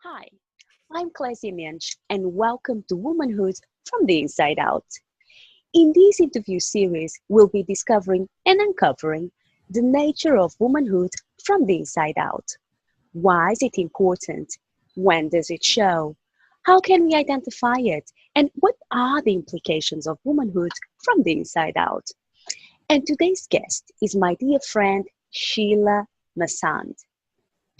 Hi, I'm Clésia Mendes, and welcome to Womanhood from the Inside Out. In this interview series, we'll be discovering and uncovering the nature of womanhood from the inside out. Why is it important? When does it show? How can we identify it? And what are the implications of womanhood from the inside out? And today's guest is my dear friend, Sheela Masand.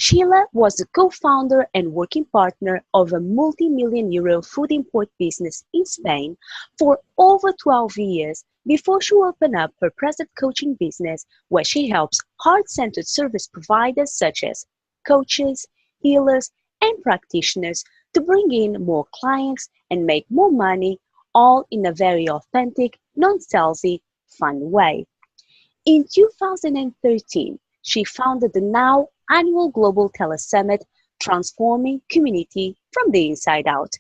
Sheela was the co-founder and working partner of a multi-million euro food import business in Spain for over 12 years before she opened up her present coaching business where she helps heart-centered service providers such as coaches, healers, and practitioners to bring in more clients and make more money, all in a very authentic, non-salesy, fun way. In 2013, she founded the now annual global telesummit Transforming Community from the Inside Out,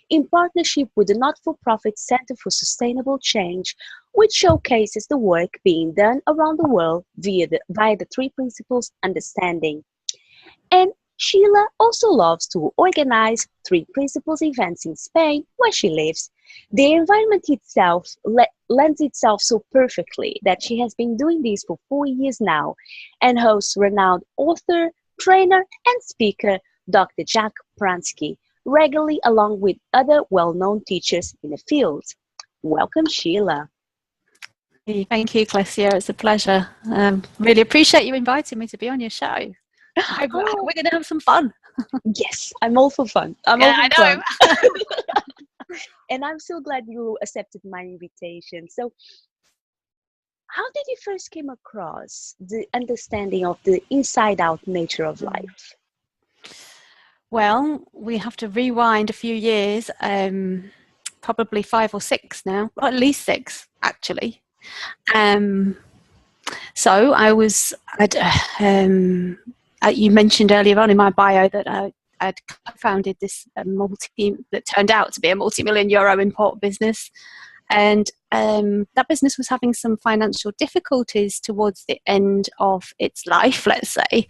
in partnership with the not-for-profit Center for Sustainable Change, which showcases the work being done around the world via the three principles understanding. And Sheela also loves to organize three principles events in Spain, where she lives. The environment itself lends itself so perfectly that she has been doing this for 4 years now and hosts renowned author, trainer, and speaker Dr. Jack Pransky regularly along with other well-known teachers in the field. Welcome, Sheela. Thank you, Clésia. It's a pleasure. Really appreciate you inviting me to be on your show. I hope we're going to have some fun. Yes, I'm all for fun. I know. And I'm so glad you accepted my invitation. So, how did you first came across the understanding of the inside-out nature of life? Well, we have to rewind a few years, probably 5 or 6 now, or at least 6, actually. So you mentioned earlier on in my bio that I'd founded this that turned out to be a multi-million euro import business. And that business was having some financial difficulties towards the end of its life, let's say.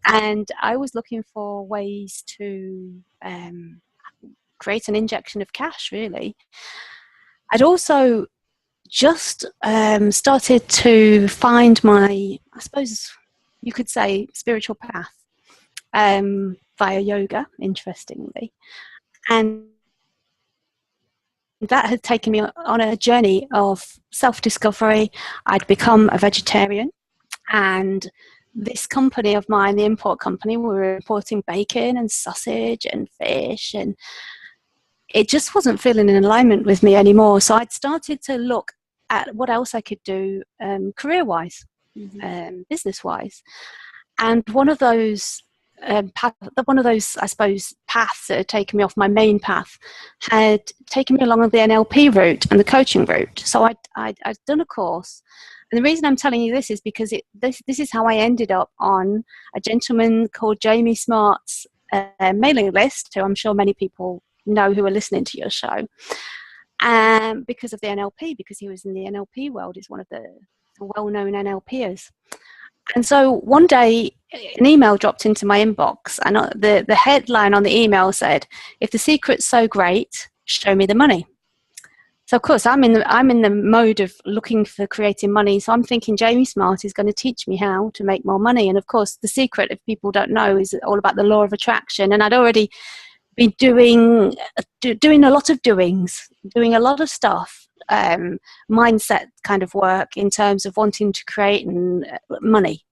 And I was looking for ways to create an injection of cash, really. I'd also just started to find my, I suppose you could say, spiritual path via yoga, interestingly. And that had taken me on a journey of self-discovery. I'd become a vegetarian, and this company of mine, the import company, we were importing bacon and sausage and fish, and it just wasn't feeling in alignment with me anymore. So I'd started to look at what else I could do career-wise, business-wise. And one of those, I suppose, paths that had taken me off my main path had taken me along the NLP route and the coaching route. So I'd done a course. And the reason I'm telling you this is because this is how I ended up on a gentleman called Jamie Smart's mailing list, who I'm sure many people know who are listening to your show. Because of the NLP, because he was in the NLP world, he's one of the well-known NLPers. And so one day, an email dropped into my inbox, and the headline on the email said, "If the secret's so great, show me the money." So of course, I'm in the mode of looking for creating money. So I'm thinking Jamie Smart is going to teach me how to make more money. And of course, the secret, if people don't know, is all about the law of attraction. And I'd already been doing a lot of doings, doing a lot of stuff, mindset kind of work in terms of wanting to create money.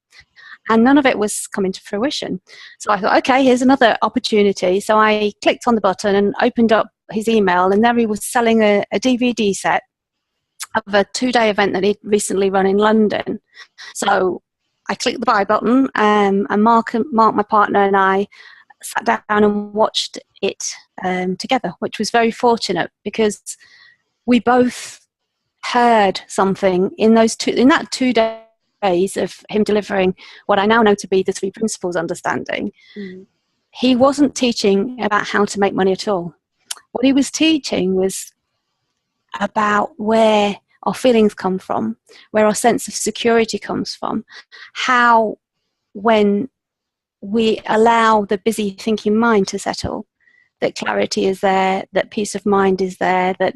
And none of it was coming to fruition. So I thought, okay, here's another opportunity. So I clicked on the button and opened up his email, and there he was selling a DVD set of a 2-day event that he'd recently run in London. So I clicked the buy button, and Mark, my partner, and I sat down and watched it together, which was very fortunate because we both heard something in that 2 days of him delivering what I now know to be the three principles understanding. He wasn't teaching about how to make money at all. What he was teaching was about where our feelings come from, where our sense of security comes from, how when we allow the busy thinking mind to settle, that clarity is there, that peace of mind is there, that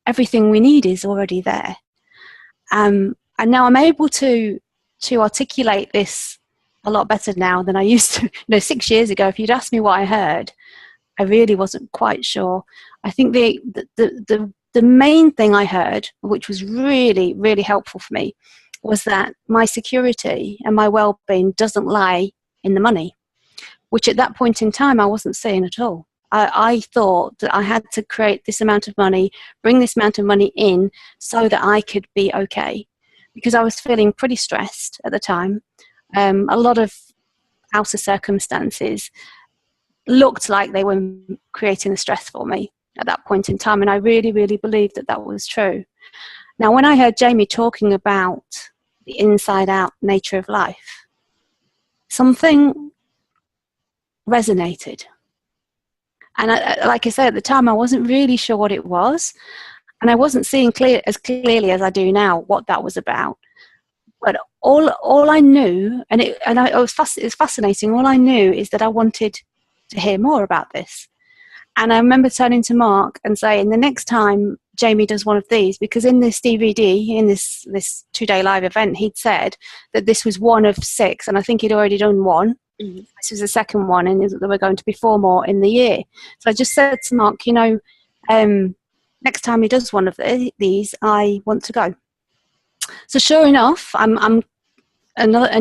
everything we need is already there. And now I'm able to articulate this a lot better now than I used to. 6 years ago, if you'd asked me what I heard, I really wasn't quite sure. I think the main thing I heard, which was really, really helpful for me, was that my security and my well-being doesn't lie in the money, which at that point in time I wasn't seeing at all. I thought that I had to create this amount of money, bring this amount of money in so that I could be okay, because I was feeling pretty stressed at the time. A lot of outer circumstances looked like they were creating the stress for me at that point in time, and I really, really believed that that was true. Now, when I heard Jamie talking about the inside-out nature of life, something resonated. And like I said, at the time, I wasn't really sure what it was, and I wasn't seeing as clearly as I do now what that was about. But all I knew, it was fascinating. All I knew is that I wanted to hear more about this. And I remember turning to Mark and saying, the next time Jamie does one of these, because in this DVD, in this 2-day live event, he'd said that this was one of 6, and I think he'd already done one. Mm-hmm. This was the second one, and there were going to be 4 more in the year. So I just said to Mark, next time he does one of these, I want to go. So sure enough, an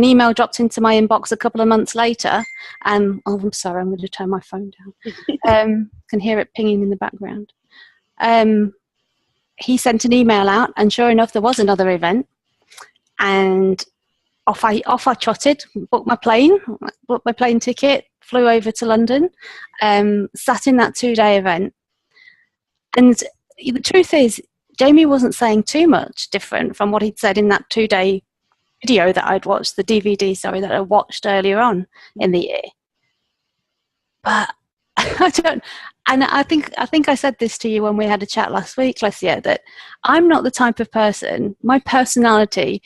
email dropped into my inbox a couple of months later, and I'm sorry, I'm going to turn my phone down. Can hear it pinging in the background. He sent an email out, and sure enough, there was another event, and off I trotted, booked my plane ticket, flew over to London, sat in that 2-day event. And the truth is, Jamie wasn't saying too much different from what he'd said in that 2-day video that I'd watched, the DVD, that I watched earlier on in the year. But I think I said this to you when we had a chat last week, Clésia, that I'm not the type of person, my personality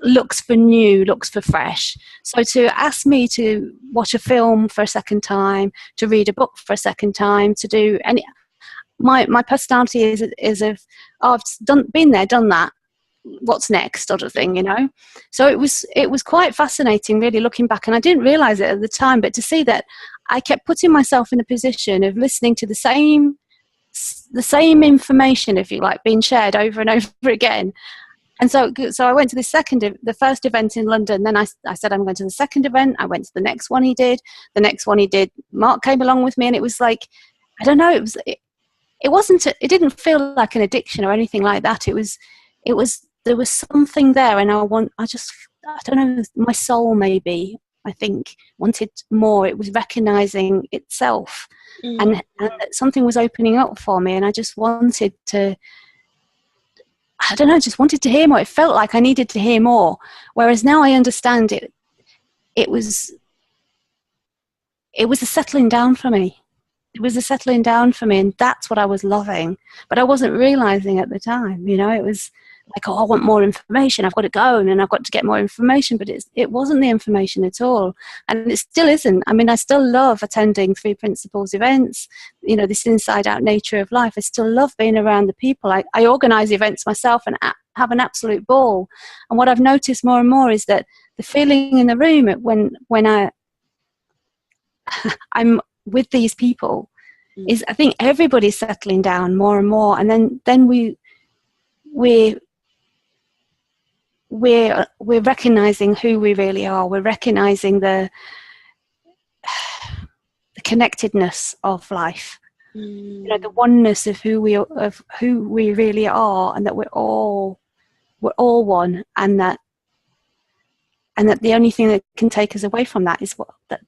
looks for new, looks for fresh. So to ask me to watch a film for a second time, to read a book for a second time, to do any, my personality is of, I've been there, done that, what's next, sort of thing, So it was quite fascinating, really, looking back, and I didn't realize it at the time, but to see that I kept putting myself in a position of listening to the same information, if you like, being shared over and over again. And so I went to the first event in London. Then I said, I'm going to the second event. I went to the next one he did. The next one he did, Mark came along with me, and it was like, I don't know, it didn't feel like an addiction or anything like that. There was something there, and I don't know, my soul maybe, I think, wanted more. It was recognizing itself, and that something was opening up for me, and I just wanted to, I don't know, just wanted to hear more. It felt like I needed to hear more, whereas now I understand it. It was a settling down for me. It was a settling down for me, and that's what I was loving. But I wasn't realizing at the time, it was like, oh, I want more information. I've got to go, and then I've got to get more information. But it wasn't the information at all, and it still isn't. I mean, I still love attending 3 Principles events. This inside-out nature of life. I still love being around the people. I organise events myself and have an absolute ball. And what I've noticed more and more is that the feeling in the room when I'm with these people is, I think everybody's settling down more and more, and then we're recognizing who we really are. We're recognizing the connectedness of life, the oneness of who we really are, and that we're all one, and that the only thing that can take us away from that is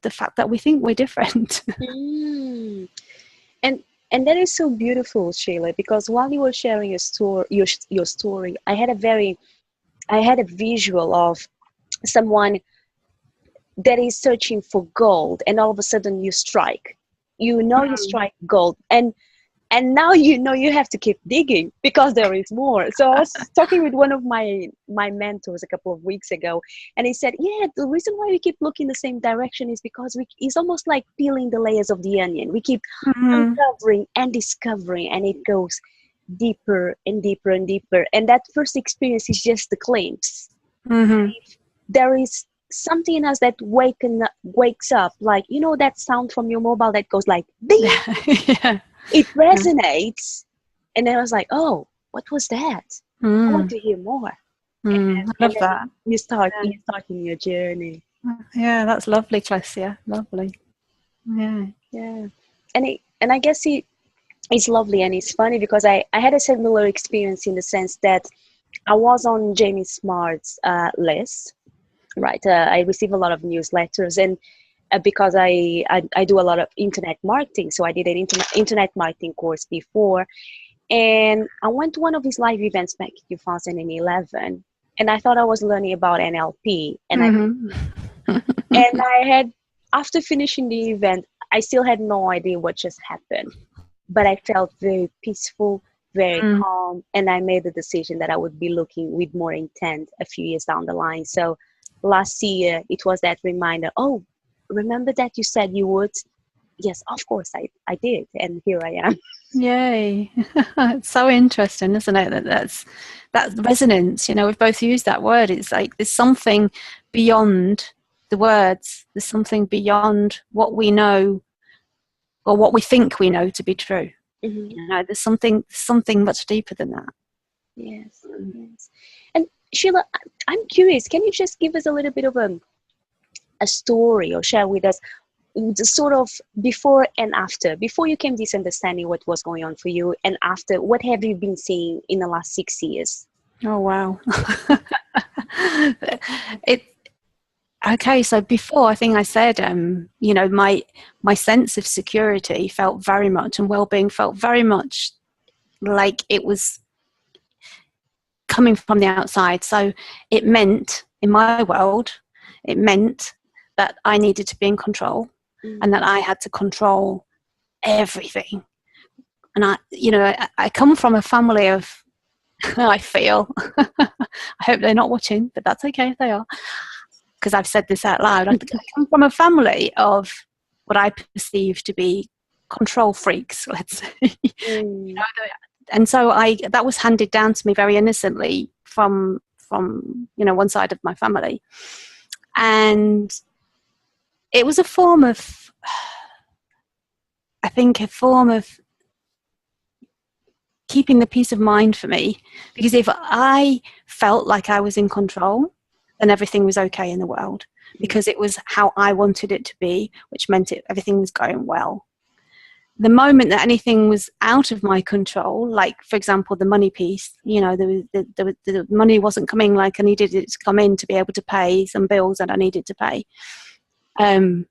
the fact that we think we're different. And that is so beautiful, Sheela, because while you were sharing your story, I had a visual of someone that is searching for gold, and all of a sudden you strike. You strike gold, and And now you have to keep digging because there is more. So I was talking with one of my mentors a couple of weeks ago, and he said, yeah, the reason why we keep looking the same direction is because it's almost like peeling the layers of the onion. We keep uncovering and discovering, and it goes deeper and deeper and deeper. And that first experience is just the glimpse. There is something in us that wakes up, like, that sound from your mobile that goes like ding. Yeah. It resonates, and then I was like, oh, what was that? I want to hear more. I love that. You start in your journey. Yeah, that's lovely, Clésia. Lovely. Yeah. And I guess it's lovely, and it's funny because I had a similar experience in the sense that I was on Jamie Smart's list, right? I receive a lot of newsletters, and because I do a lot of internet marketing, so I did an internet marketing course before, and I went to one of his live events back in 2011, and I thought I was learning about NLP, and I had, after finishing the event, I still had no idea what just happened, but I felt very peaceful, very calm, and I made the decision that I would be looking with more intent a few years down the line. So last year, it was that reminder, oh, remember that you said you would? Yes, of course I did, and here I am. Yay. It's so interesting, isn't it? That resonance, we've both used that word. It's like there's something beyond the words. There's something beyond what we know or what we think we know to be true. There's something much deeper than that. Yes. And Sheela, I'm curious, can you just give us a little bit of a story, or share with us the sort of before and after, before you came this understanding what was going on for you, and after, what have you been seeing in the last 6 years? Oh, wow. Okay, so before, I think I said, my sense of security felt very much, and well-being felt very much like it was coming from the outside. So it meant, in my world, it meant that I needed to be in control, and that I had to control everything. And I come from a family of, I feel, I hope they're not watching, but that's okay if they are, because I've said this out loud. I come from a family of what I perceive to be control freaks, let's say. And so that was handed down to me very innocently from one side of my family. And it was a form of keeping the peace of mind for me, because if I felt like I was in control, then everything was okay in the world, because it was how I wanted it to be, which meant everything was going well. The moment that anything was out of my control, like, for example, the money piece, the money wasn't coming like I needed it to come in to be able to pay some bills that I needed to pay, then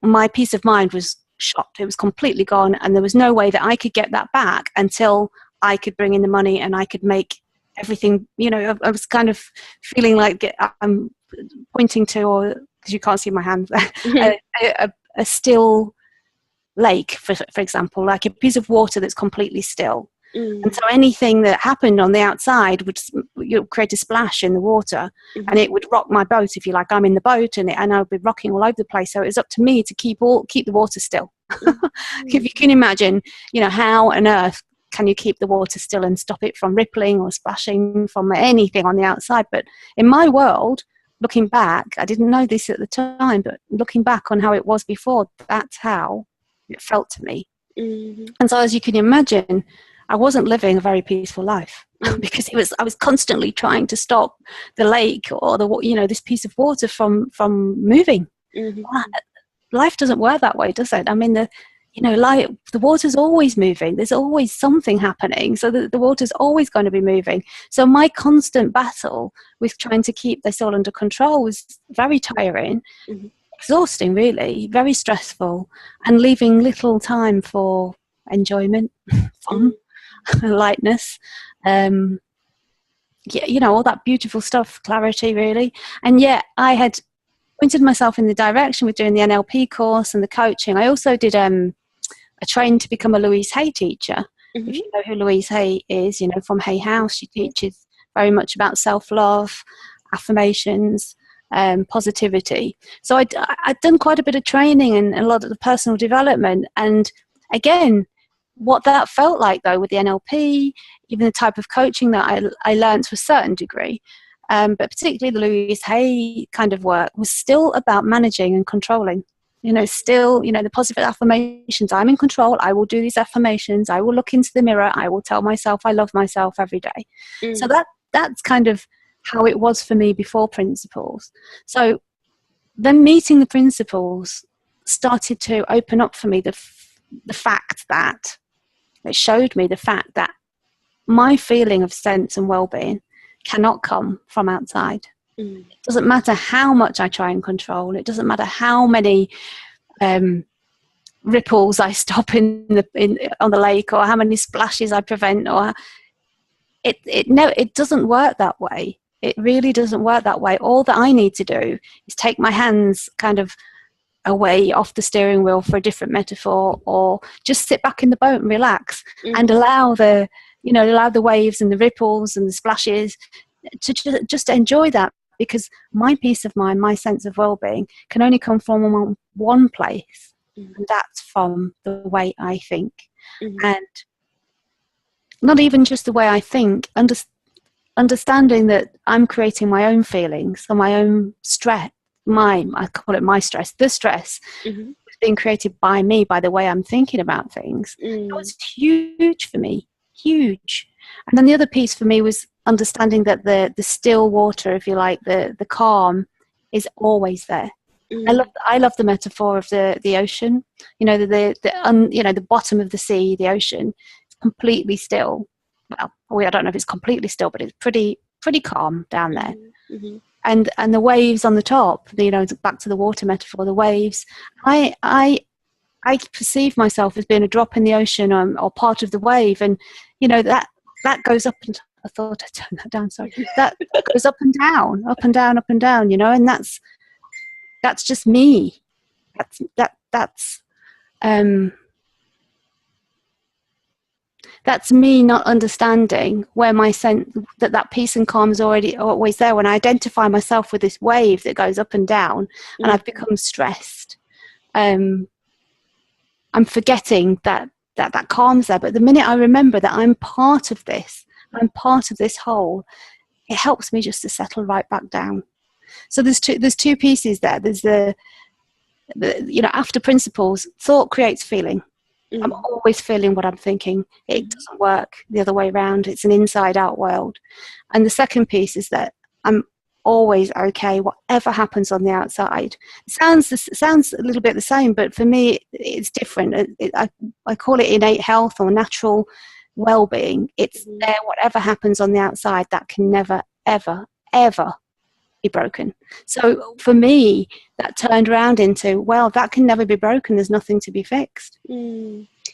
my peace of mind was shot. It was completely gone, and there was no way that I could get that back until I could bring in the money and I could make everything, I was kind of feeling like I'm pointing to, or because you can't see my hand, a still lake, for example, like a piece of water that's completely still. And so anything that happened on the outside would create a splash in the water, and it would rock my boat, if you like. I'm in the boat, and I would be rocking all over the place. So it was up to me to keep the water still. If you can imagine, how on earth can you keep the water still and stop it from rippling or splashing from anything on the outside? But in my world, looking back, I didn't know this at the time, but looking back on how it was before, that's how it felt to me. And so, as you can imagine, I wasn't living a very peaceful life, because I was constantly trying to stop the lake or this piece of water from moving. Life doesn't work that way, does it? I mean, the water's always moving. There's always something happening, so the water's always going to be moving. So my constant battle with trying to keep this all under control was very tiring, exhausting, really, very stressful, and leaving little time for enjoyment, fun, lightness, all that beautiful stuff, clarity, really. And yet I had pointed myself in the direction with doing the NLP course and the coaching. I also did trained to become a Louise Hay teacher. Mm-hmm. If you know who Louise Hay is, you know, from Hay House, she teaches very much about self-love, affirmations, positivity. So I'd done quite a bit of training and a lot of the personal development. And again, what that felt like though with the NLP, even the type of coaching that I learned to a certain degree, but particularly the Louise Hay kind of work, was still about managing and controlling. You know, still, you know, the positive affirmations, I'm in control, I will do these affirmations, I will look into the mirror, I will tell myself I love myself every day. Mm. So that's kind of how it was for me before Principles. So then meeting the Principles started to open up for me the fact that, it showed me the fact that my feeling of sense and well-being cannot come from outside. Mm. It doesn't matter how much I try and control. It doesn't matter how many ripples I stop on the lake, or how many splashes I prevent, or it doesn't work that way. It really doesn't work that way. All that I need to do is take my hands kind of away off the steering wheel, for a different metaphor, or just sit back in the boat and relax, and allow the waves and the ripples and the splashes to just enjoy that. Because my peace of mind, my sense of well-being can only come from one place, and that's from the way I think. And not even just the way I think, understanding that I'm creating my own feelings or my own stress. I call it my stress. The stress was being created by me, by the way I'm thinking about things. That was huge for me, huge. And then the other piece for me was understanding that the still water, if you like, the calm, is always there. I love the metaphor of the ocean. You know, the bottom of the sea, the ocean, is completely still. Well, I don't know if it's completely still, but it's pretty calm down there. And the waves on the top, you know, back to the water metaphor, the waves. I perceive myself as being a drop in the ocean, or part of the wave, and you know that goes up and I thought I turned that down. Sorry, that goes up and down, up and down, up and down. You know, and that's just me. That's me not understanding where my sense that peace and calm is always there. When I identify myself with this wave that goes up and down, and I've become stressed, I'm forgetting that calm's there. But the minute I remember that I'm part of this whole, it helps me just to settle right back down. So there's two pieces there. There's the after Principles, thought creates feeling. I'm always feeling what I'm thinking. It doesn't work the other way around. It's an inside-out world. And the second piece is that I'm always okay, whatever happens on the outside. It sounds a little bit the same, but for me, it's different. I call it innate health or natural well-being. It's there, whatever happens on the outside, that can never, ever, ever be broken. So for me, that turned around into, well, that can never be broken. There's nothing to be fixed.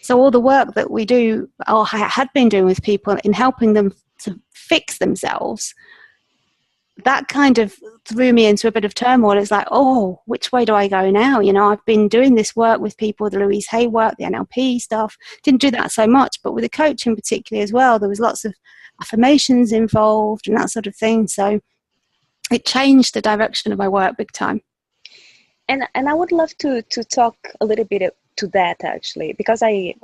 So all the work that we do, or I had been doing with people in helping them to fix themselves, that kind of threw me into a bit of turmoil. It's like, oh, which way do I go now? You know, I've been doing this work with people, the Louise Hay work, the NLP stuff. Didn't do that so much, but with the coaching particularly as well, there was lots of affirmations involved and that sort of thing. So it changed the direction of my work big time. And I would love to talk a little bit to that, actually, because I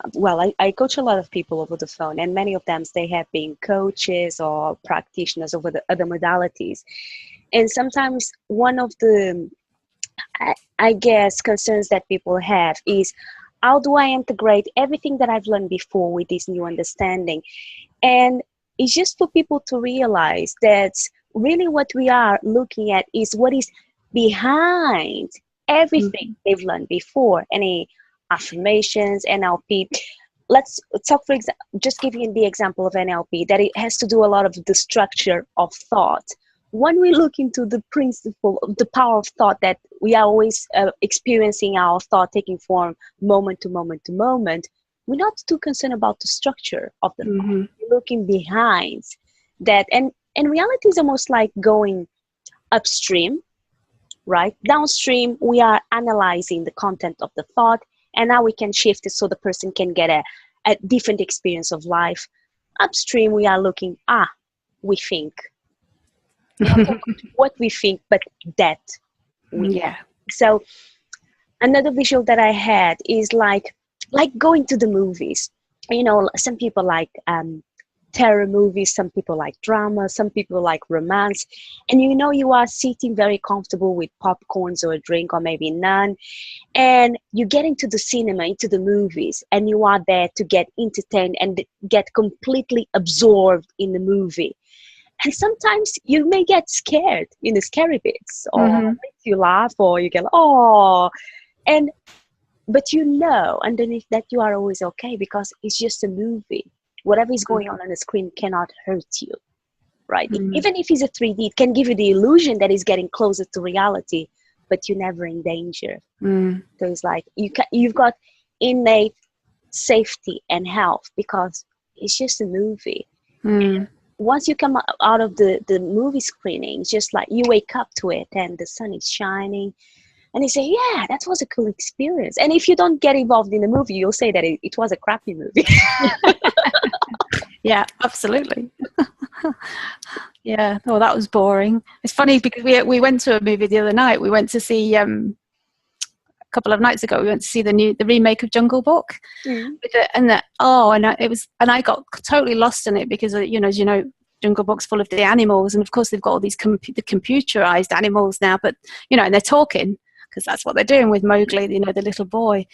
coach a lot of people over the phone, and many of them, they have been coaches or practitioners over the other modalities. And sometimes one of the, I guess, concerns that people have is, how do I integrate everything that I've learned before with this new understanding? And it's just for people to realize that really what we are looking at is what is behind everything they've learned before. Any affirmations, NLP. Let's talk, for example, just give you the example of NLP, that it has to do a lot of the structure of thought. When we look into the principle of the power of thought, that we are always experiencing our thought taking form moment to moment to moment, we're not too concerned about the structure of the thought. We're looking behind that. And reality is almost like going upstream, right? Downstream, we are analyzing the content of the thought, and now we can shift it so the person can get a different experience of life. Upstream, we are looking, we think. Not so much what we think, but that we Yeah. So another visual that I had is like going to the movies. You know, some people like terror movies, some people like drama, some people like romance. And you know, you are sitting very comfortable with popcorns or a drink or maybe none. And you get into the cinema, into the movies, and you are there to get entertained and get completely absorbed in the movie. And sometimes you may get scared in the scary bits, or makes you laugh, or you get, oh, but you know underneath that you are always okay because it's just a movie. Whatever is going on the screen cannot hurt you, right? Even if it's a 3D, it can give you the illusion that it's getting closer to reality, but you're never in danger. So it's like you've got innate safety and health because it's just a movie. Once you come out of the movie screening, it's just like you wake up to it and the sun is shining and you say, yeah, that was a cool experience. And if you don't get involved in the movie, you'll say that it was a crappy movie. Yeah, absolutely. Yeah, oh, that was boring. It's funny because we went to a movie the other night. We went to see a couple of nights ago. We went to see the remake of Jungle Book, and I got totally lost in it because as you know, Jungle Book's full of the animals, and of course they've got all these the computerized animals now. But and they're talking because that's what they're doing with Mowgli, the little boy.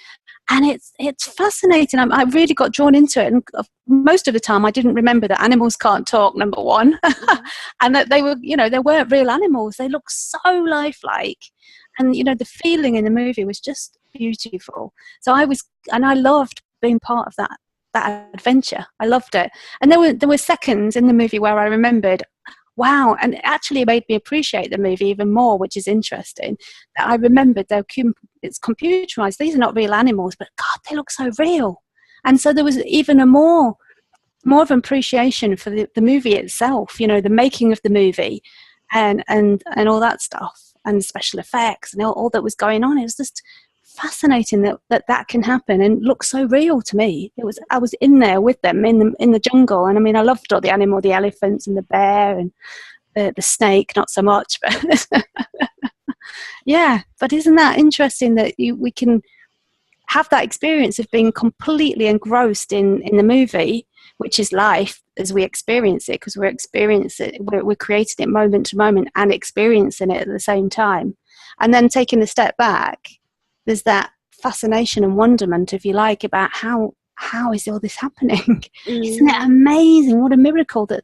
And it's fascinating. I really got drawn into it, and most of the time I didn't remember that animals can't talk. Number one, and that they weren't real animals. They look so lifelike, and the feeling in the movie was just beautiful. So I loved being part of that adventure. I loved it, and there were seconds in the movie where I remembered, wow, and it actually made me appreciate the movie even more, which is interesting. That I remembered it's computerized. These are not real animals, but God, they look so real. And so there was even a more of an appreciation for the movie itself. The making of the movie, and all that stuff, and special effects, and all that was going on. It was just fascinating that can happen and look so real to me. I was in there with them in the jungle, and I mean I loved all the animal, the elephants and the bear and the snake, not so much, but yeah. But isn't that interesting that we can have that experience of being completely engrossed in the movie, which is life as we experience it, because we're creating it moment to moment and experiencing it at the same time, and then taking a step back. There's that fascination and wonderment, if you like, about how is all this happening? Isn't it amazing? What a miracle that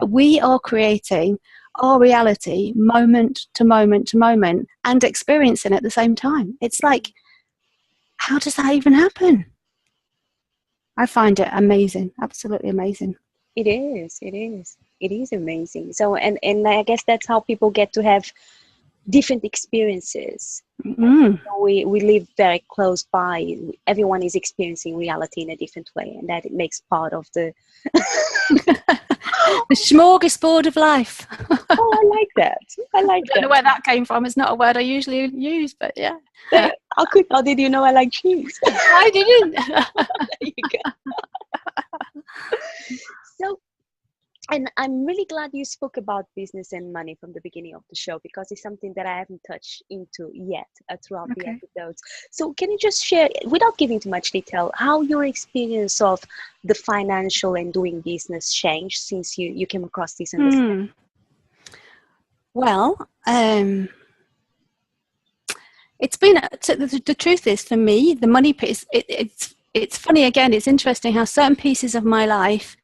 we are creating our reality moment to moment to moment and experiencing it at the same time. It's like, how does that even happen? I find it amazing, absolutely amazing. It is amazing. So and I guess that's how people get to have different experiences. We live very close by. Everyone is experiencing reality in a different way, and that it makes part of the the smorgasbord of life. Oh, I like that. I don't know where that came from. It's not a word I usually use, but yeah. How did you know I like cheese? I didn't. There you go. So, and I'm really glad you spoke about business and money from the beginning of the show, because it's something that I haven't touched into yet throughout the episodes. So can you just share, without giving too much detail, how your experience of the financial and doing business changed since you came across this understanding? Well, it's been, the truth is, for me, the money piece, it's funny again, it's interesting how certain pieces of my life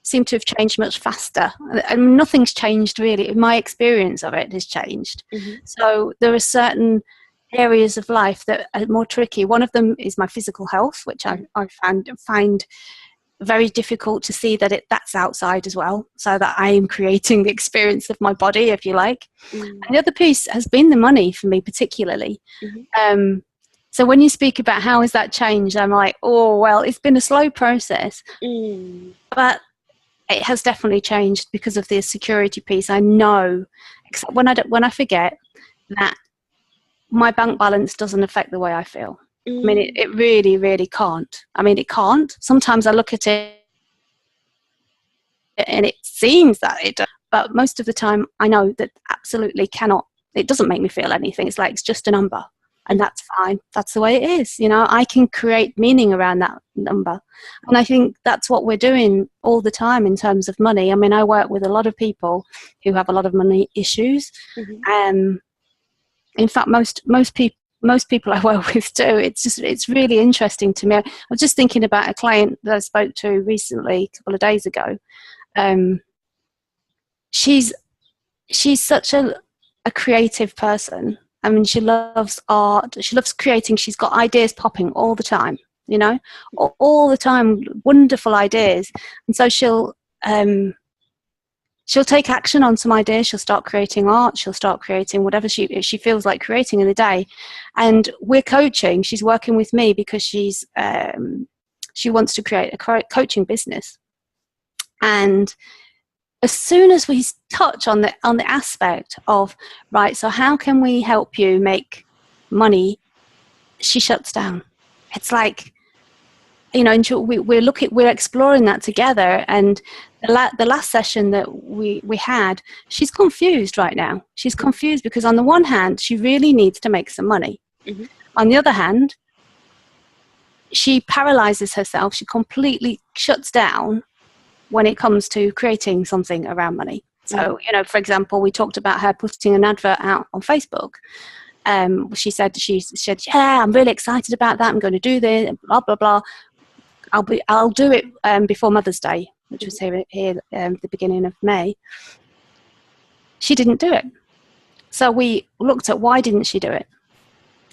seem to have changed much faster, and nothing's changed really. My experience of it has changed. So there are certain areas of life that are more tricky. One of them is my physical health, which I find very difficult to see that's outside as well, so that I am creating the experience of my body, if you like. And the other piece has been the money for me particularly. So when you speak about how has that changed, I'm like, oh well, it's been a slow process, but it has definitely changed because of the security piece. I know, except when I forget that my bank balance doesn't affect the way I feel. I mean, it really, really can't. I mean, it can't. Sometimes I look at it and it seems that it does, but most of the time I know that absolutely cannot. It doesn't make me feel anything. It's like it's just a number, and that's fine. That's the way it is. You know, I can create meaning around that number, and I think that's what we're doing all the time in terms of money. I mean, I work with a lot of people who have a lot of money issues. In fact, most people I work with do. It's really interesting to me. I was just thinking about a client that I spoke to recently, a couple of days ago. She's such a creative person. I mean, she loves art. She loves creating. She's got ideas popping all the time, you know, all the time, wonderful ideas. And so she'll take action on some ideas. She'll start creating art. She'll start creating whatever she feels like creating in the day. And we're coaching. She's working with me because she wants to create a coaching business. And as soon as we touch on the aspect of, right, so how can we help you make money, she shuts down. It's like, you know, we're exploring that together. And the last session that we had, she's confused right now. She's confused because on the one hand, she really needs to make some money. On the other hand, she paralyzes herself. She completely shuts down when it comes to creating something around money. So, you know, for example, we talked about her putting an advert out on Facebook. She said, yeah, I'm really excited about that. I'm going to do this, blah, blah, blah. I'll do it before Mother's Day, which was here the beginning of May. She didn't do it. So we looked at why didn't she do it?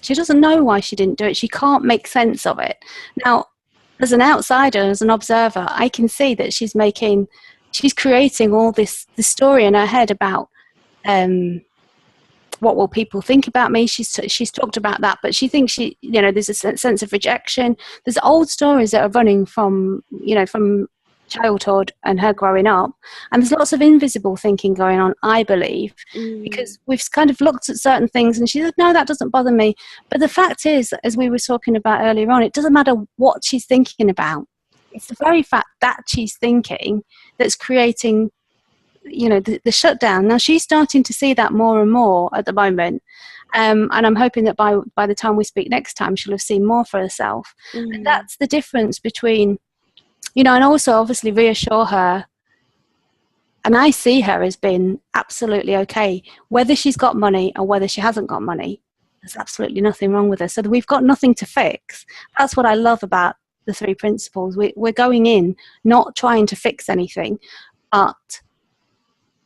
She doesn't know why she didn't do it. She can't make sense of it. Now, as an outsider, as an observer, I can see that she's creating all this story in her head about what will people think about me. She's talked about that, but she thinks there's a sense of rejection. There's old stories that are running from childhood and her growing up, and there's lots of invisible thinking going on, I believe, because we've kind of looked at certain things and she said, no, that doesn't bother me. But the fact is, as we were talking about earlier on, it doesn't matter what she's thinking about. It's the very fact that she's thinking that's creating, you know, the shutdown. Now she's starting to see that more and more at the moment, and I'm hoping that by the time we speak next time, she'll have seen more for herself. And that's the difference between, you know, and also obviously reassure her. And I see her as being absolutely okay, whether she's got money or whether she hasn't got money. There's absolutely nothing wrong with her. So we've got nothing to fix. That's what I love about the 3 principles. We're going in, not trying to fix anything, but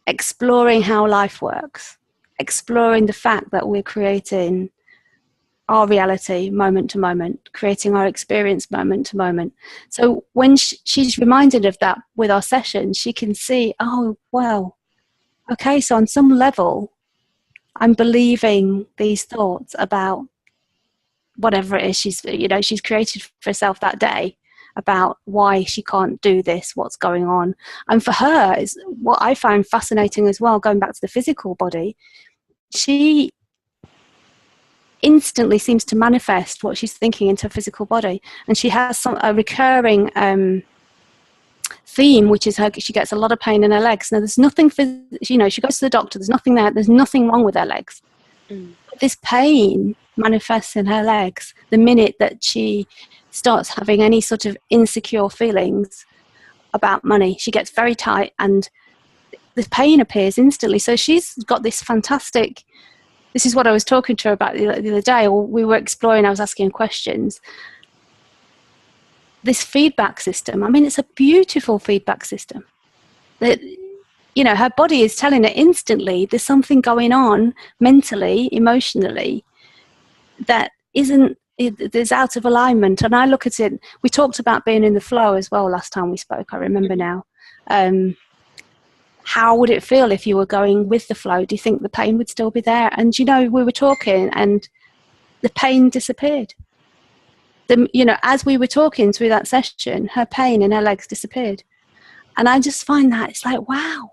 exploring how life works, exploring the fact that we're creating our reality moment to moment, creating our experience moment to moment. So when she's reminded of that with our session, she can see, oh, well, okay, so on some level, I'm believing these thoughts about whatever it is she's created for herself that day, about why she can't do this, what's going on. And for her, is what I find fascinating as well, going back to the physical body, she instantly seems to manifest what she's thinking into her physical body. And she has a recurring theme, which is she gets a lot of pain in her legs. Now, there's nothing, she goes to the doctor, there's nothing there, there's nothing wrong with her legs. But this pain manifests in her legs the minute that she starts having any sort of insecure feelings about money. She gets very tight and the pain appears instantly. So she's got this fantastic, this is what I was talking to her about the other day, or we were exploring, I was asking questions. This feedback system, I mean, it's a beautiful feedback system. That, you know, her body is telling her instantly there's something going on mentally, emotionally, that there's out of alignment. And I look at it, we talked about being in the flow as well last time we spoke, I remember now. How would it feel if you were going with the flow? Do you think the pain would still be there? And, you know, we were talking and the pain disappeared. As we were talking through that session, her pain in her legs disappeared. And I just find that, it's like, wow,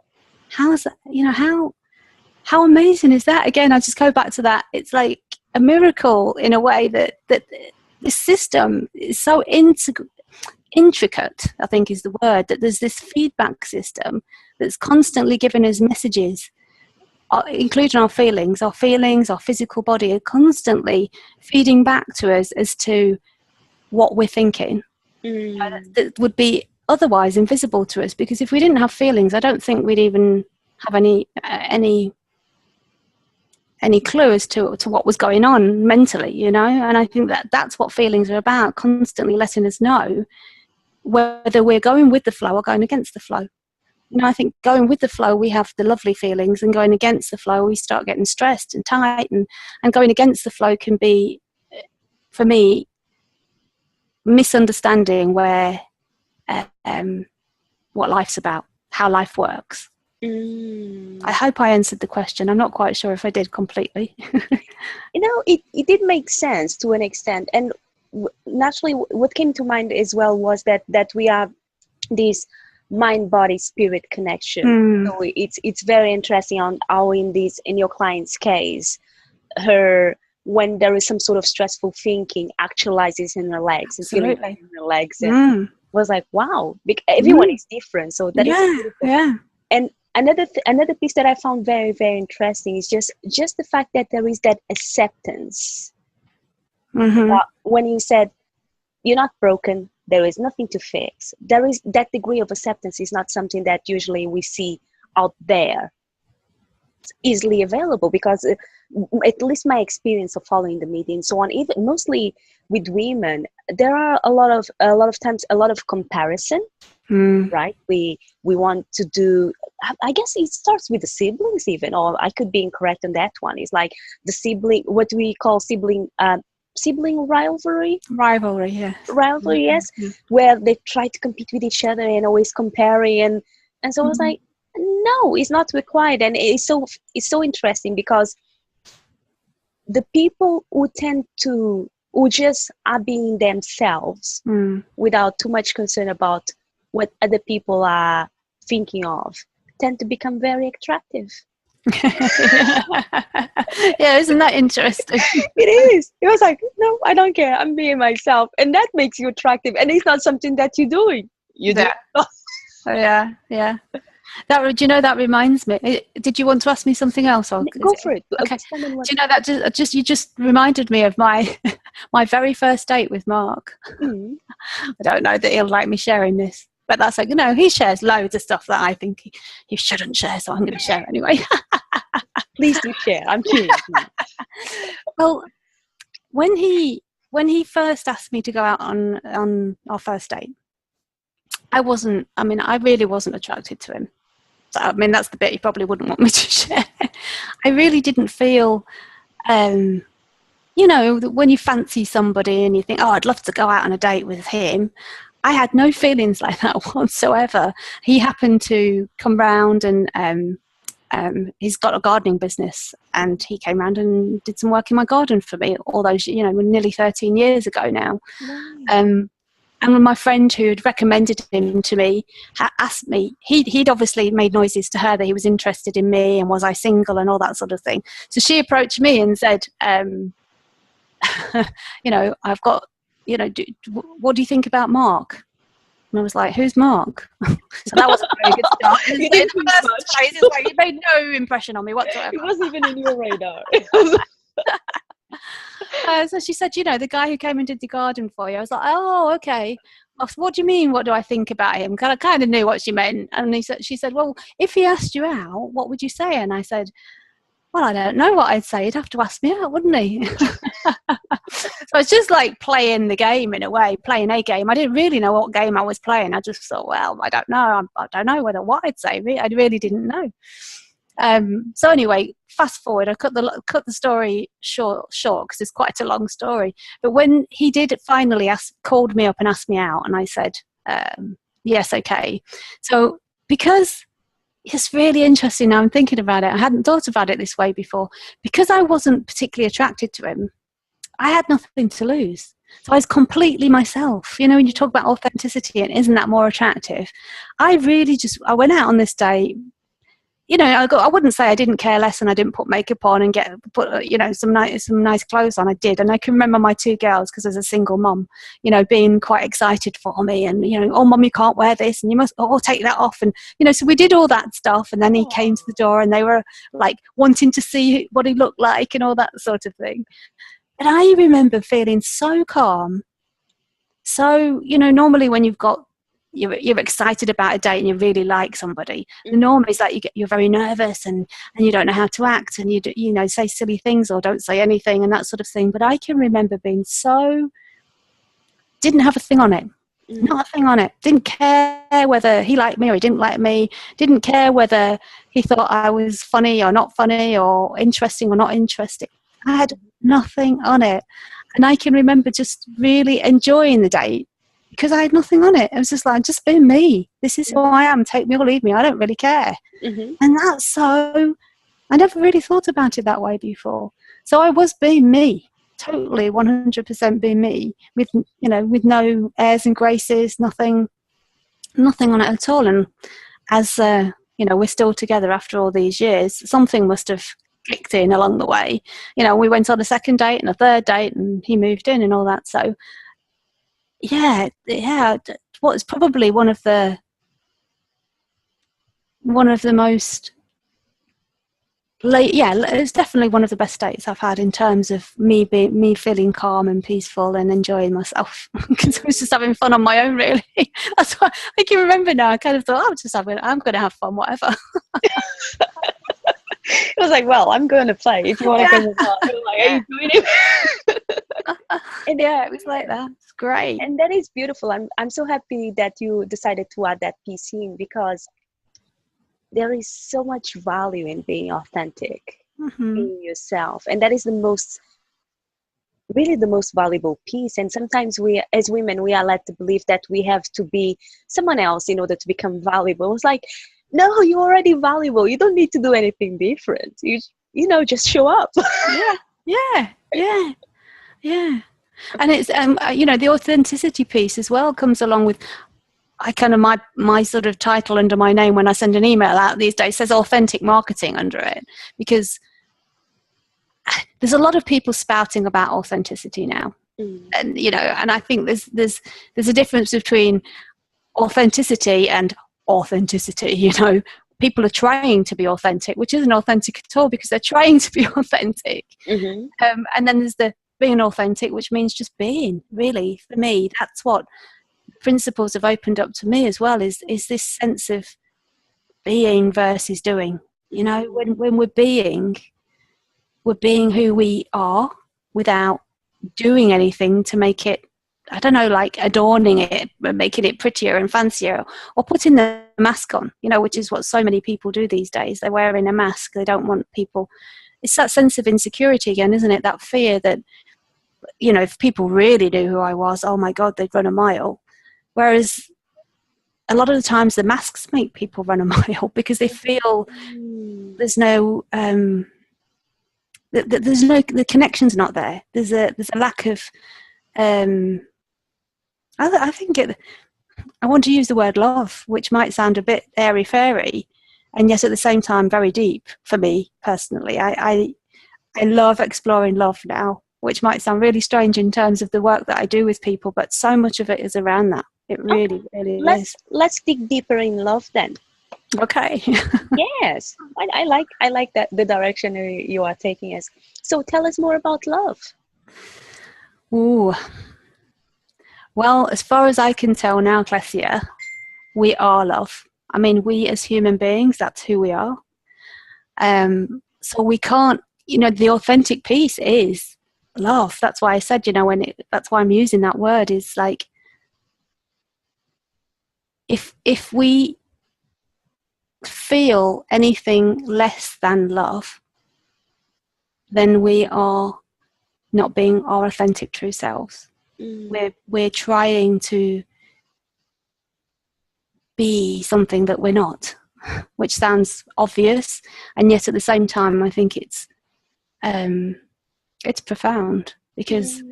how is that, you know, how amazing is that? Again, I just go back to that. It's like a miracle in a way that this system is so intricate, I think is the word, that there's this feedback system that's constantly giving us messages, including our feelings, our physical body are constantly feeding back to us as to what we're thinking. That would be otherwise invisible to us, because if we didn't have feelings, I don't think we'd even have any clue as to what was going on mentally, you know. And I think that's what feelings are about, constantly letting us know whether we're going with the flow or going against the flow. You know, I think going with the flow, we have the lovely feelings, and going against the flow, we start getting stressed and tight, and going against the flow can be, for me, misunderstanding where what life's about, how life works. I hope I answered the question. I'm not quite sure if I did completely. You know, it did make sense to an extent, and naturally what came to mind as well was that we are this mind body spirit connection. So it's very interesting on how in your client's case, when there is some sort of stressful thinking, actualizes in her legs. Absolutely. It's feeling in her legs, and was like, wow, everyone is different. So that is beautiful. Yeah. And another piece that I found very, very interesting is just the fact that there is that acceptance. When you said you're not broken, there is nothing to fix. There is that degree of acceptance is not something that usually we see out there. It's easily available, because at least my experience of following the media and so on, even mostly with women, there are a lot of times a lot of comparison. Right? We want to do, I guess it starts with the siblings even, or I could be incorrect on that one. It's like the sibling, what we call sibling rivalry. Yes. Where they try to compete with each other and always comparing, and so I was like, no, it's not required. And it's so interesting, because the people who just are being themselves without too much concern about what other people are thinking of tend to become very attractive. Yeah, isn't that interesting? It is. It was like, no, I don't care. I'm being myself. And that makes you attractive. And it's not something that you're doing. You do. Yeah. That, do you know, that reminds me. Did you want to ask me something else? Or go for it. Okay. Do you know that you just reminded me of my very first date with Mark. I don't know that he'll like me sharing this, but that's like, you know, he shares loads of stuff that I think he shouldn't share, so I'm going to share anyway. Please do share. I'm curious. Well, when he first asked me to go out on our first date, I really wasn't attracted to him. So, I mean, that's the bit you probably wouldn't want me to share. I really didn't feel, you know, when you fancy somebody and you think, oh, I'd love to go out on a date with him. I had no feelings like that whatsoever. He happened to come round, and he's got a gardening business, and he came round and did some work in my garden for me all those, you know, nearly 13 years ago now. Wow. And my friend who had recommended him to me asked me, he'd obviously made noises to her that he was interested in me, and was I single and all that sort of thing. So she approached me and said, you know, I've got, you know, what do you think about Mark? And I was like, who's Mark? So that wasn't a very good start. It's like, you made no impression on me whatsoever. It wasn't even in your radar. So she said, you know, the guy who came and did the garden for you. I was like, oh, okay. What do you mean? What do I think about him? Because I kind of knew what she meant. And she said, well, if he asked you out, what would you say? And I said, well, I don't know what I'd say. He'd have to ask me out, wouldn't he? So it's just like playing the game in a way, playing a game. I didn't really know what game I was playing. I just thought, well, I don't know. I don't know what I'd say. I really didn't know. So anyway, fast forward. I cut the story short because it's quite a long story. But when he did finally called me up and asked me out, and I said, yes, okay. So because it's really interesting now, I'm thinking about it. I hadn't thought about it this way before. Because I wasn't particularly attracted to him, I had nothing to lose. So I was completely myself. You know, when you talk about authenticity and isn't that more attractive? I went out on this date I wouldn't say I didn't care less and I didn't put makeup on and put some nice clothes on. I did, and I can remember my two girls, because as a single mum, being quite excited for me, and oh mum, you can't wear this, and you must take that off, and so we did all that stuff. And then he came to the door, and they were like wanting to see what he looked like and all that sort of thing. And I remember feeling so calm. So normally when you're excited about a date and you really like somebody, the norm is that you're very nervous and you don't know how to act, and you say silly things or don't say anything and that sort of thing. But I can remember being didn't have a thing on it. Not a thing on it. Didn't care whether he liked me or he didn't like me. Didn't care whether he thought I was funny or not funny or interesting or not interesting. I had nothing on it. And I can remember just really enjoying the date, because I had nothing on it. It was just like, just being me. This is who I am. Take me or leave me. I don't really care. And that's I never really thought about it that way before. So I was being me, totally 100% being me, with no airs and graces, nothing on it at all. And as we're still together after all these years, something must have kicked in along the way. We went on a second date and a third date, and he moved in and all that. So yeah, what's probably one of the most it's definitely one of the best dates I've had in terms of me feeling calm and peaceful and enjoying myself, because I was just having fun on my own, really. That's why I can remember now. I kind of thought, I'm going to have fun, whatever. It was like, well, I'm going to play. If you want to come along, like, are you doing it? And it was like that. It's great. And that is beautiful. I'm so happy that you decided to add that piece in, because there is so much value in being authentic in yourself. And that is really the most valuable piece. And sometimes we, as women, we are led to believe that we have to be someone else in order to become valuable. It's like, no, you're already valuable. You don't need to do anything different. Just show up. Yeah. And it's the authenticity piece as well comes along with, I kind of my sort of title under my name when I send an email out these days says authentic marketing under it, because there's a lot of people spouting about authenticity now. And and I think there's a difference between authenticity and authenticity. People are trying to be authentic, which isn't authentic at all, because they're trying to be authentic. And then there's the being authentic, which means just being. Really, for me, that's what principles have opened up to me as well, is this sense of being versus doing. When we're being who we are without doing anything to make it, I don't know, like adorning it, making it prettier and fancier, or putting the mask on, which is what so many people do these days. They're wearing a mask. They don't want people. It's that sense of insecurity again, isn't it? That fear that, if people really knew who I was, oh my God, they'd run a mile. Whereas a lot of the times the masks make people run a mile, because they feel there's no, the connection's not there. There's a lack of, I think I want to use the word love, which might sound a bit airy-fairy, and yet at the same time very deep for me personally. I love exploring love now, which might sound really strange in terms of the work that I do with people, but so much of it is around that. It really, really is. Let's dig deeper in love then. Okay. Yes, I like that the direction you are taking us. So tell us more about love. Ooh. Well, as far as I can tell now, Clésia, we are love. I mean, we as human beings, that's who we are. So we can't, the authentic piece is love. That's why I said, that's why I'm using that word, is like, if we feel anything less than love, then we are not being our authentic true selves. We're trying to be something that we're not, which sounds obvious, and yet at the same time I think it's profound, because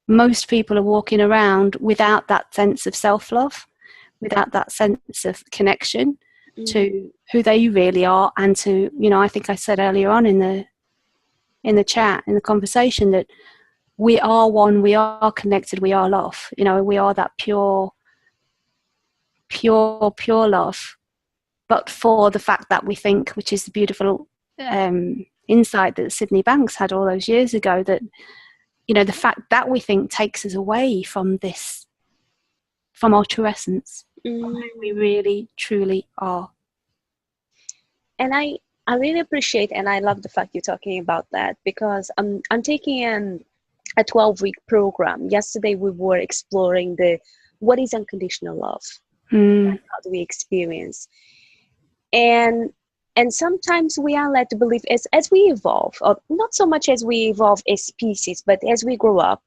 most people are walking around without that sense of self-love, without that sense of connection, to who they really are, and to, I think I said earlier on in the chat, in the conversation, that we are one, we are connected, we are love. We are that pure love. But for the fact that we think, which is the beautiful insight that Sydney Banks had all those years ago, that the fact that we think takes us away from this, from our true essence, from who we really truly are. And I really appreciate, and I love the fact you're talking about that, because I'm taking a 12-week program. Yesterday we were exploring what is unconditional love, and how do we experience, and sometimes we are led to believe as we evolve, or not so much as we evolve as species, but as we grow up,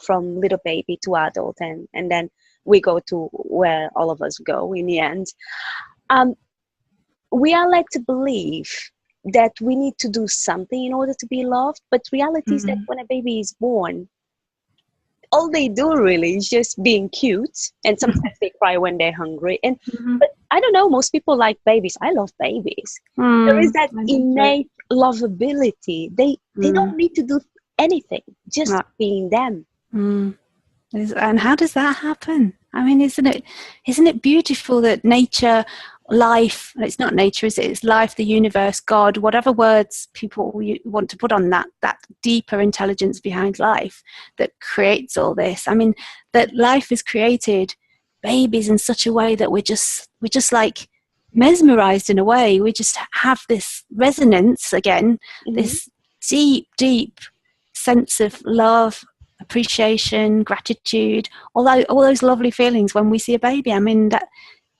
from little baby to adult, and then we go to where all of us go in the end. We are led to believe that we need to do something in order to be loved, but reality is that when a baby is born, all they do really is just being cute, and sometimes they cry when they're hungry. And but I don't know, most people like babies. I love babies. There is that innate lovability. They don't need to do anything, just being them. And how does that happen? I mean, isn't it beautiful that nature, life, it's not nature, is it? It's life, the universe, God, whatever words people want to put on that deeper intelligence behind life that creates all this. I mean, that life has created babies in such a way that we're just like mesmerized in a way. We just have this resonance again, this deep sense of love, appreciation, gratitude, all those lovely feelings when we see a baby. I mean, that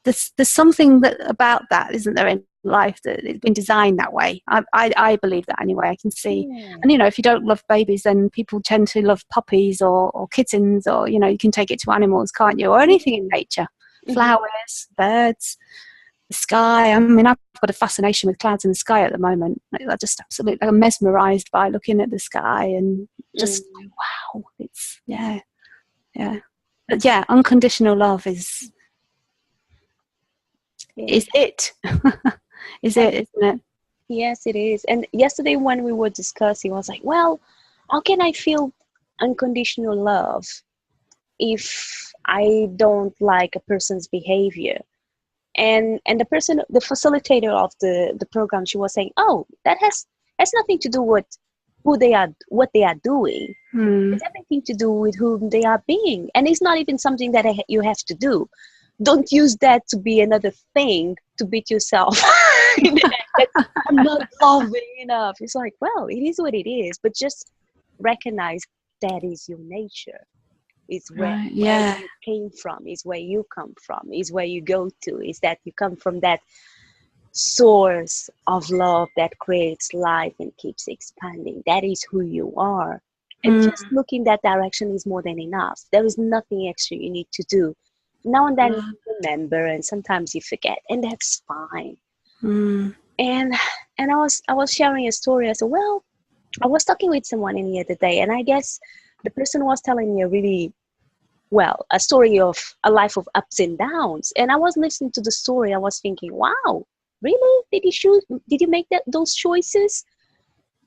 there's something about that, isn't there, in life, that it's been designed that way. I believe that anyway. I can see. And if you don't love babies, then people tend to love puppies or kittens, or you can take it to animals, can't you, or anything in nature, flowers, birds, the sky. I mean, I've got a fascination with clouds in the sky at the moment. I just absolutely, I'm mesmerized by looking at the sky and just wow, it's but unconditional love is it. Is it, isn't it? Yes, it is. And yesterday when we were discussing, I was like, well, how can I feel unconditional love if I don't like a person's behavior? And the facilitator of the program, she was saying, oh, that has nothing to do with what they are doing. It's everything to do with whom they are being. And it's not even something that you have to do. Don't use that to be another thing to beat yourself. I'm not loving enough. It's like, well, it is what it is, but just recognize that is your nature. It's where you came from, is where you come from, is where you go to, is that you come from that source of love that creates life and keeps expanding. That is who you are. And just look in that direction is more than enough. There is nothing extra you need to do. Now and then you remember, and sometimes you forget, and that's fine. And I was sharing a story. I said, well, I was talking with someone in the other day, and I guess the person was telling me a story of a life of ups and downs. And I was listening to the story. I was thinking, wow, really? Did you make those choices?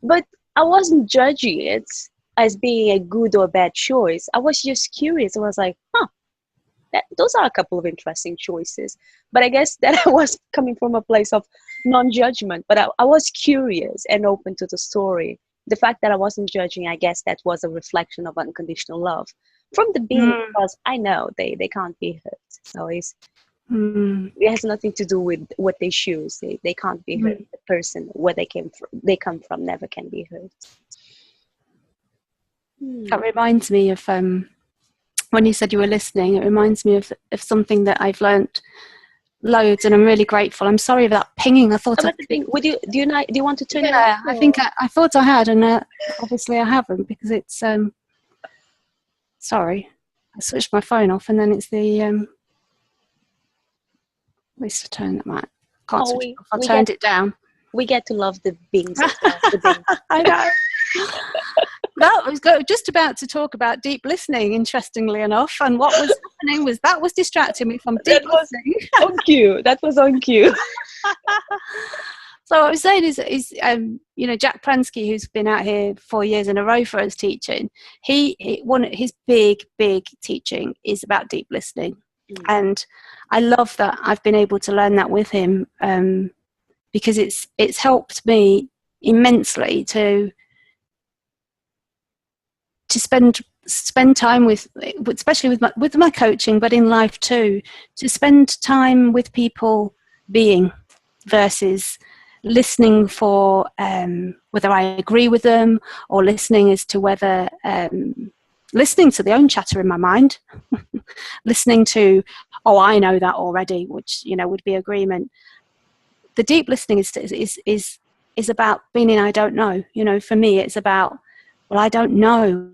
But I wasn't judging it as being a good or bad choice. I was just curious. I was like, those are a couple of interesting choices. But I guess that I was coming from a place of non-judgment. But I was curious and open to the story. The fact that I wasn't judging, I guess that was a reflection of unconditional love from the beginning, because I know they can't be hurt. So it has nothing to do with what they choose. They can't be hurt. The person, where they come from never can be hurt. That reminds me of when you said you were listening, it reminds me of something that I've learnt loads, and I'm really grateful. I'm sorry for that pinging. I thought do you want to turn it off? I think I thought I had, and obviously I haven't, because it's sorry, I switched my phone off, and then it's the at least I turned that mic. Can't switch it off. I turned it down. We get to love the bings as well. I know. That was just about to talk about deep listening, interestingly enough, and what was happening was that was distracting me from deep listening. On cue. That was on cue. So what I was saying is Jack Pransky, who's been out here 4 years in a row for us teaching, his big teaching is about deep listening. And I love that I've been able to learn that with him, because it's helped me immensely to spend time with, especially with my coaching, but in life too, to spend time with people being, versus listening for whether I agree with them, or listening as to whether listening to the own chatter in my mind, listening to, oh, I know that already, which would be agreement. The deep listening is about being in I don't know. For me, it's about, well, I don't know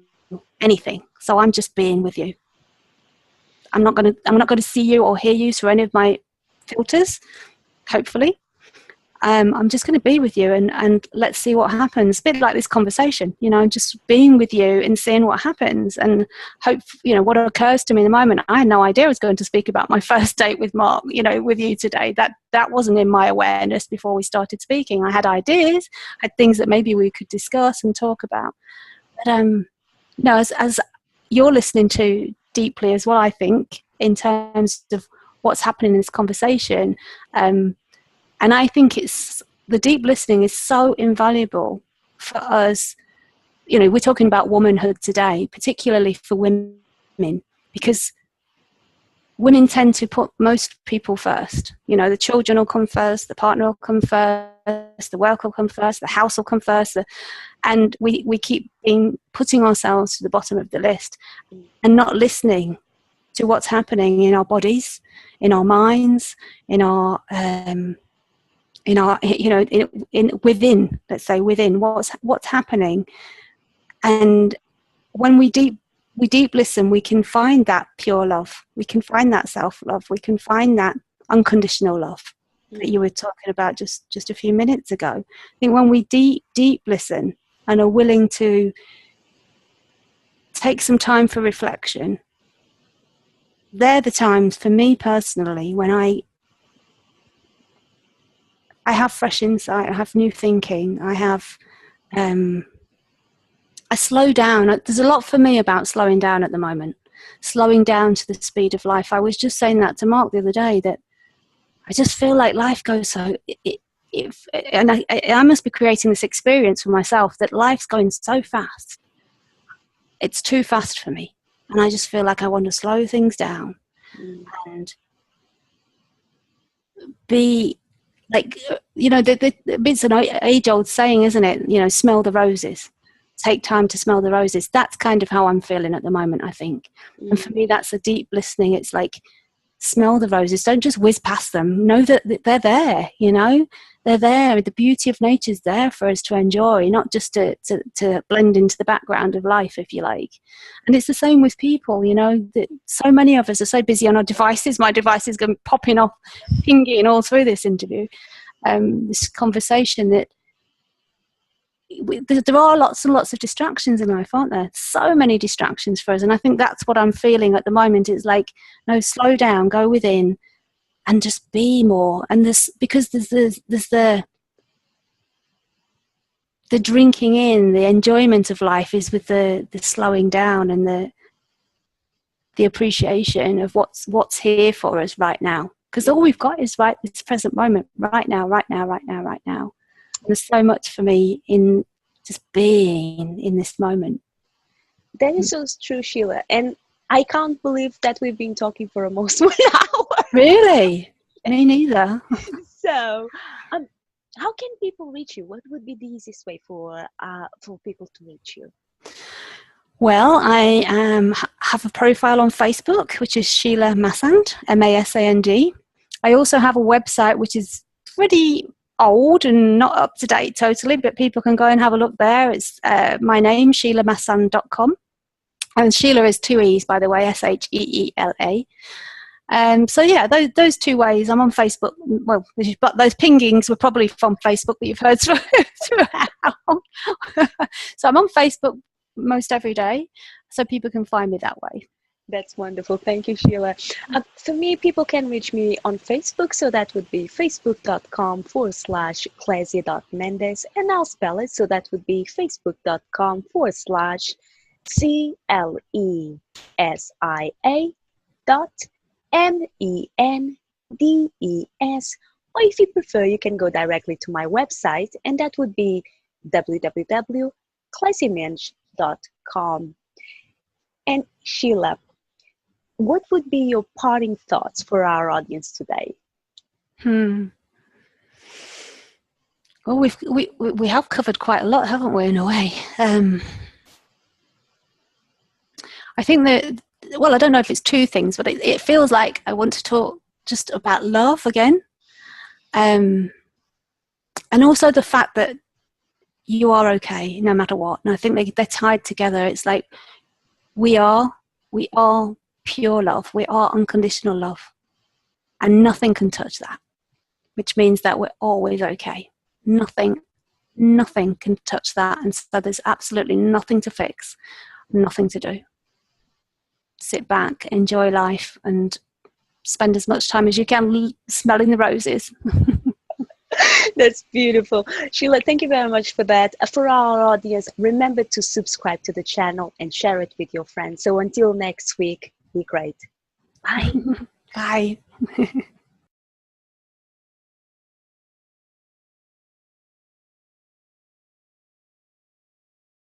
anything, so I'm just being with you. I'm not going to see you or hear you through any of my filters, hopefully. I'm just going to be with you, and let's see what happens. A bit like this conversation, just being with you and seeing what happens, and hope, what occurs to me in the moment. I had no idea I was going to speak about my first date with Mark, with you today. That wasn't in my awareness before we started speaking. I had ideas, had things that maybe we could discuss and talk about. But as you're listening to deeply as well, I think, in terms of what's happening in this conversation, and I think the deep listening is so invaluable for us. We're talking about womanhood today, particularly for women, because women tend to put most people first. The children will come first, the partner will come first, the work will come first, the house will come first, and we keep putting ourselves to the bottom of the list and not listening to what's happening in our bodies, in our minds, within, let's say, within what's happening. And when we deep listen, we can find that pure love, we can find that self-love, we can find that unconditional love that you were talking about just a few minutes ago. I think when we deep listen and are willing to take some time for reflection, they're the times for me personally when I have fresh insight, I have new thinking, I slow down. There's a lot for me about slowing down at the moment, slowing down to the speed of life. I was just saying that to Mark the other day, that I just feel like life goes so, and I must be creating this experience for myself that life's going so fast. It's too fast for me. And I just feel like I want to slow things down and be like, it's an age-old saying, isn't it? Smell the roses. Take time to smell the roses. That's kind of how I'm feeling at the moment, I think. And for me, that's a deep listening. It's like, smell the roses. Don't just whiz past them. Know that they're there, They're there. The beauty of nature's there for us to enjoy, not just to blend into the background of life, if you like. And it's the same with people, that so many of us are so busy on our devices. My device is going popping off, pinging all through this interview, this conversation, that there are lots and lots of distractions in life, aren't there? So many distractions for us. And I think that's what I'm feeling at the moment. It's like, no, slow down, go within and just be more. And because there's the drinking in, the enjoyment of life is with the slowing down and the appreciation of what's here for us right now. Because all we've got is this present moment, right now. There's so much for me in just being in this moment. That is so true, Sheela. And I can't believe that we've been talking for almost 1 hour. Really? Me neither. So, how can people reach you? What would be the easiest way for people to reach you? Well, I have a profile on Facebook, which is Sheela Masand, Masand. I also have a website, which is pretty old and not up to date totally, but people can go and have a look there. It's my name, SheelaMasand.com. And Sheela is 2 E's, by the way, Sheela. So yeah, those 2 ways. I'm on Facebook. Well, but those pingings were probably from Facebook that you've heard throughout. So I'm on Facebook most every day, so people can find me that way. That's wonderful. Thank you, Sheela. For me, people can reach me on Facebook. So that would be facebook.com/Clésia.Mendes. And I'll spell it. So that would be facebook.com/CLESIA.MENDES. Or if you prefer, you can go directly to my website, and that would be www.clesiamendes.com. And Sheela, what would be your parting thoughts for our audience today? Well, we have covered quite a lot, haven't we, in a way? I think that, well, I don't know if it's two things, but it feels like I want to talk just about love again. And also the fact that you are okay no matter what. And I think they're tied together. It's like we are pure love. We are unconditional love. And nothing can touch that, which means that we're always okay. Nothing can touch that. And so there's absolutely nothing to fix, nothing to do. Sit back, enjoy life, and spend as much time as you can smelling the roses. That's beautiful. Sheela, thank you very much for that. For our audience, remember to subscribe to the channel and share it with your friends. So until next week, be great. Bye. Bye.